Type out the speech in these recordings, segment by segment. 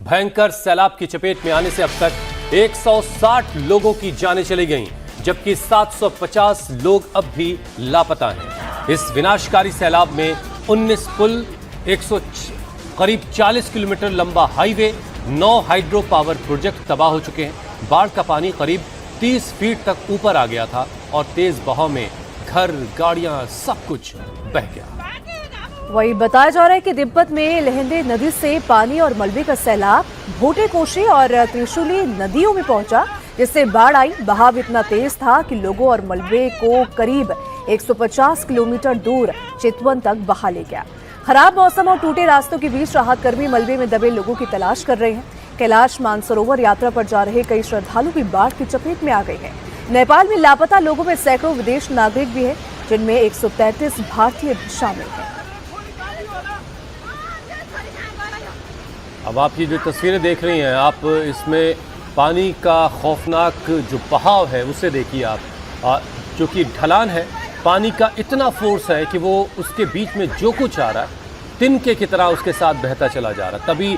भयंकर सैलाब की चपेट में आने से अब तक 160 लोगों की जानें चली गईं, जबकि 750 लोग अब भी लापता हैं। इस विनाशकारी सैलाब में 19 पुल, करीब 40 किलोमीटर लंबा हाईवे, 9 हाइड्रो पावर प्रोजेक्ट तबाह हो चुके हैं। बाढ़ का पानी करीब 30 फीट तक ऊपर आ गया था और तेज बहाव में घर, गाड़ियां, सब कुछ बह गया। वही बताया जा रहा है कि तिब्बत में लहंदे नदी से पानी और मलबे का सैलाब भोटे कोशी और त्रिशूली नदियों में पहुंचा, जिससे बाढ़ आई। बहाव इतना तेज था कि लोगों और मलबे को करीब 150 किलोमीटर दूर चितवन तक बहा ले गया। खराब मौसम और टूटे रास्तों के बीच राहत कर्मी मलबे में दबे लोगों की तलाश कर रहे हैं। कैलाश मानसरोवर यात्रा पर जा रहे कई श्रद्धालु भी बाढ़ की चपेट में आ गए हैं। नेपाल में लापता लोगों में सैकड़ों विदेश नागरिक भी हैं, जिनमें 133 भारतीय भी शामिल हैं। अब आप ये जो तस्वीरें देख रही हैं, आप इसमें पानी का खौफनाक जो बहाव है उसे देखिए आप, जो कि ढलान है। पानी का इतना फोर्स है कि वो उसके बीच में जो कुछ आ रहा है तिनके की तरह उसके साथ बहता चला जा रहा है। तभी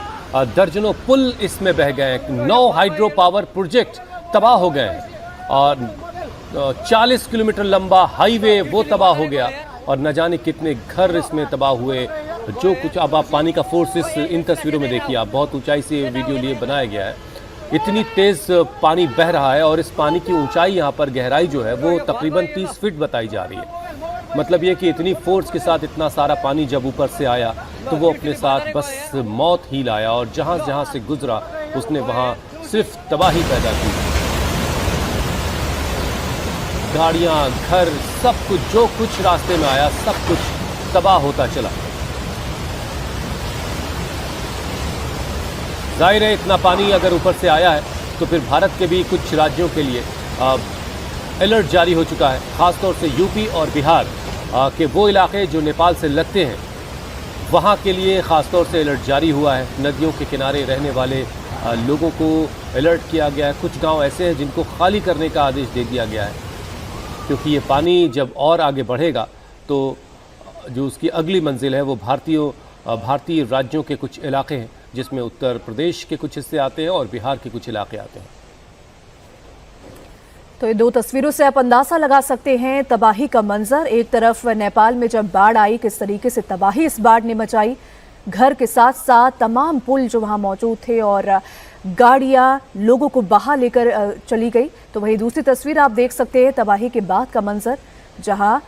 दर्जनों पुल इसमें बह गए हैं, 9 हाइड्रो पावर प्रोजेक्ट तबाह हो गए हैं और 40 किलोमीटर लंबा हाईवे वो तबाह हो गया और न जाने कितने घर इसमें तबाह हुए। जो कुछ अब आप पानी का फोर्स इन तस्वीरों में देखिए आप, बहुत ऊंचाई से वीडियो लिए बनाया गया है। इतनी तेज़ पानी बह रहा है और इस पानी की ऊंचाई यहाँ पर गहराई जो है वो तकरीबन 30 फीट बताई जा रही है। मतलब ये कि इतनी फोर्स के साथ इतना सारा पानी जब ऊपर से आया तो वो अपने साथ बस मौत ही लाया और जहाँ जहाँ से गुजरा उसने वहाँ सिर्फ तबाही पैदा की। गाड़ियाँ, घर, सब कुछ जो कुछ रास्ते में आया सब कुछ तबाह होता चला। जाहिर है इतना पानी अगर ऊपर से आया है तो फिर भारत के भी कुछ राज्यों के लिए अलर्ट जारी हो चुका है। ख़ासतौर से यूपी और बिहार के वो इलाके जो नेपाल से लगते हैं वहाँ के लिए ख़ासतौर से अलर्ट जारी हुआ है। नदियों के किनारे रहने वाले लोगों को अलर्ट किया गया है। कुछ गांव ऐसे हैं जिनको खाली करने का आदेश दे दिया गया है, क्योंकि ये पानी जब और आगे बढ़ेगा तो जो उसकी अगली मंजिल है वो भारतीय राज्यों के कुछ इलाके हैं, जिसमें उत्तर प्रदेश के कुछ हिस्से आते हैं और बिहार के कुछ इलाके आते हैं। तो ये दो तस्वीरों से आप अंदाजा लगा सकते हैं तबाही का मंजर। एक तरफ नेपाल में जब बाढ़ आई, किस तरीके से तबाही इस बाढ़ ने मचाई, घर के साथ साथ तमाम पुल जो वहां मौजूद थे और गाड़ियां लोगों को बहा लेकर चली गई। तो वही दूसरी तस्वीर आप देख सकते हैं तबाही के बाद का मंजर, जहां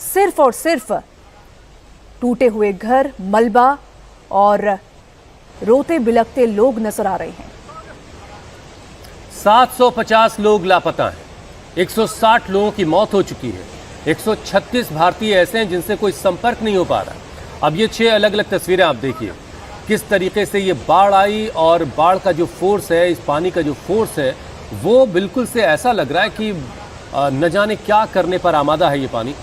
सिर्फ और सिर्फ टूटे हुए घर, मलबा और रोते बिलखते लोग नजर आ रहे हैं। 750 लोग लापता हैं, 160 लोगों की मौत हो चुकी है, 136 भारतीय ऐसे हैं जिनसे कोई संपर्क नहीं हो पा रहा। अब ये 6 अलग अलग तस्वीरें आप देखिए किस तरीके से ये बाढ़ आई और बाढ़ का जो फोर्स है, इस पानी का जो फोर्स है वो बिल्कुल से ऐसा लग रहा है कि न जाने क्या करने पर आमादा है ये पानी।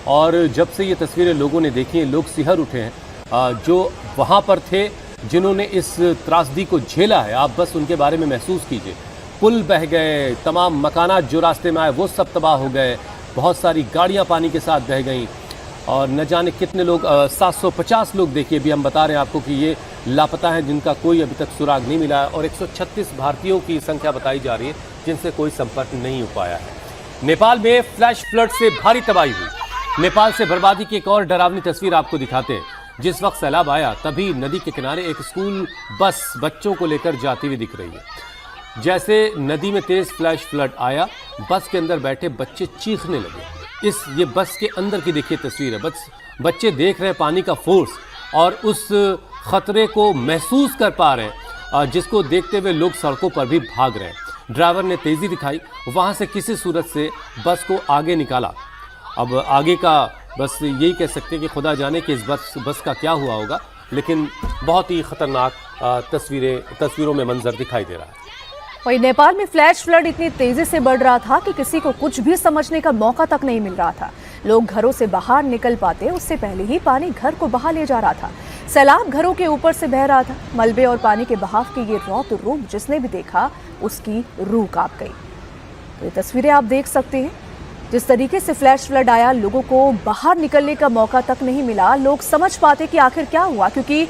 और जब से ये तस्वीरें लोगों ने देखी हैं, लोग सिहर उठे हैं। जो वहाँ पर थे, जिन्होंने इस त्रासदी को झेला है, आप बस उनके बारे में महसूस कीजिए। पुल बह गए, तमाम मकानात जो रास्ते में आए वो सब तबाह हो गए, बहुत सारी गाड़ियां पानी के साथ बह गईं और न जाने कितने लोग 750 लोग देखिए, अभी हम बता रहे हैं आपको कि ये लापता हैं, जिनका कोई अभी तक सुराग नहीं मिला है और 136 भारतीयों की संख्या बताई जा रही है जिनसे कोई संपर्क नहीं हो पाया है। नेपाल में फ्लैश फ्लड से भारी तबाही हुई। नेपाल से बर्बादी की एक और डरावनी तस्वीर आपको दिखाते हैं। जिस वक्त सैलाब आया तभी नदी के किनारे एक स्कूल बस बच्चों को लेकर जाती हुई दिख रही है। जैसे नदी में तेज फ्लैश फ्लड आया, बस के अंदर बैठे बच्चे चीखने लगे। ये बस के अंदर की देखिए तस्वीर है। बच्चे देख रहे हैं पानी का फोर्स और उस खतरे को महसूस कर पा रहे हैं, जिसको देखते हुए लोग सड़कों पर भी भाग रहे हैं। ड्राइवर ने तेजी दिखाई, वहां से किसी सूरत से बस को आगे निकाला। अब आगे का बस यही कह सकते हैं कि खुदा जाने कि इस बस का क्या हुआ होगा, लेकिन बहुत ही खतरनाक तस्वीरों में मंजर दिखाई दे रहा है। वही नेपाल में फ्लैश फ्लड इतनी तेजी से बढ़ रहा था कि किसी को कुछ भी समझने का मौका तक नहीं मिल रहा था। लोग घरों से बाहर निकल पाते उससे पहले ही पानी घर को बहा ले जा रहा था। सैलाब घरों के ऊपर से बह रहा था। मलबे और पानी के बहाव के ये रौद्र रूप जिसने भी देखा उसकी रूह कांप गई। तो ये तस्वीरें आप देख सकते हैं, जिस तरीके से फ्लैश फ्लड आया, लोगों को बाहर निकलने का मौका तक नहीं मिला। लोग समझ पाते कि आखिर क्या हुआ, क्योंकि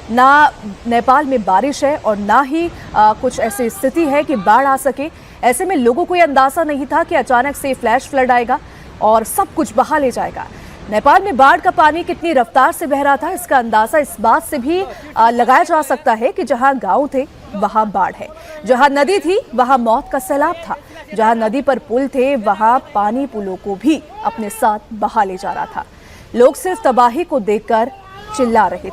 ना नेपाल में बारिश है और ना ही कुछ ऐसी स्थिति है कि बाढ़ आ सके। ऐसे में लोगों को यह अंदाजा नहीं था कि अचानक से फ्लैश फ्लड आएगा और सब कुछ बहा ले जाएगा। नेपाल में बाढ़ का पानी कितनी रफ्तार से बह रहा था, इसका अंदाजा इस बात से भी लगाया जा सकता है कि जहां गांव थे वहां बाढ़ है, जहां नदी थी वहां मौत का सैलाब था, जहां नदी पर पुल थे वहां पानी पुलों को भी अपने साथ बहा ले जा रहा था। लोग सिर्फ तबाही को देखकर चिल्ला रहे थे।